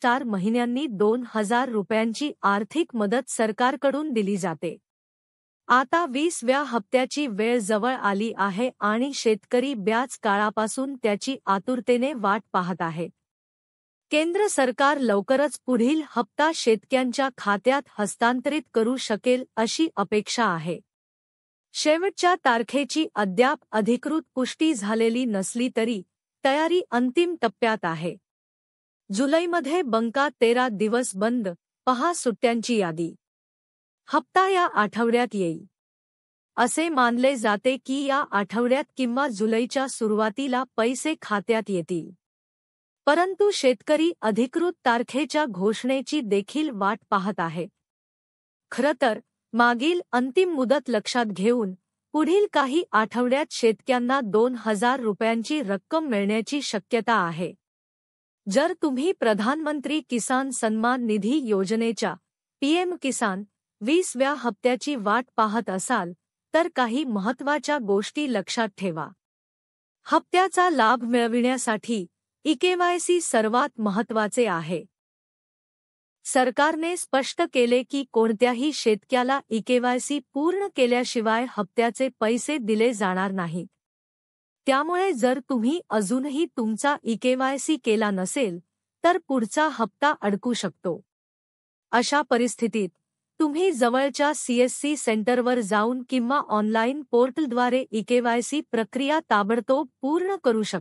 4 महिन्यांनी 2,000 रुपयांची आर्थिक मदत सरकारकडून दिली जाते. आता 20व्या हप्त्याची वेळ जवळ आली आहे आणि शेतकरी बऱ्याच काळापासून त्याची आतुरतेने वाट पाहत आहेत. केंद्र सरकार लवकरच पुढील हप्ता शेतकऱ्यांच्या खात्यात हस्तांतरित करू शकेल अशी अपेक्षा आहे. शेवटच्या तारखेची अद्याप अधिकृत पुष्टी झालेली नसली तरी तयारी अंतिम टप्प्यात आहे. जुलैमध्ये बंका 13 दिवस बंद, पहा सुट्ट्यांची यादी. हप्ता या आठवड्यात येईल असे मानले जाते की या आठवड्यात किंवा जुलैच्या सुरुवातीला पैसे खात्यात येतील. परंतु शेतकरी अधिकृत तारखेच्या घोषणेची देखील वाट पाहत आहेत. खरं तर मागील अंतिम मुदत लक्षात घेऊन पुढील काही आठवड्यात शेतकऱ्यांना 2,000 रुपयांची रक्कम मिळण्याची शक्यता आहे. जर तुम्ही प्रधानमंत्री किसान सन्मान निधी योजनेच्या पीएम किसान 20व्या हप्त्याची वाट पाहत असाल तर काही महत्त्वाच्या गोष्टी लक्षात ठेवा. हप्त्याचा लाभ मिळविण्यासाठी ई-केवायसी सर्वात महत्त्वाचे आहे. सरकारने स्पष्ट केले की कोणत्याही शेतकऱ्याला ई-केवायसी पूर्ण केल्याशिवाय हप्त्याचे पैसे दिले जाणार नाहीत. त्यामुळे जर तुम्ही अजूनही तुमचा ई-केवायसी केला नसेल तर पुढचा हप्ता अडकू शकतो. अशा परिस्थितीत तुम्ही जवळच्या सीएससी सेंटरवर जाऊन किंवा ऑनलाईन पोर्टलद्वारे ई-केवायसी प्रक्रिया ताबडतोब पूर्ण करू शकता.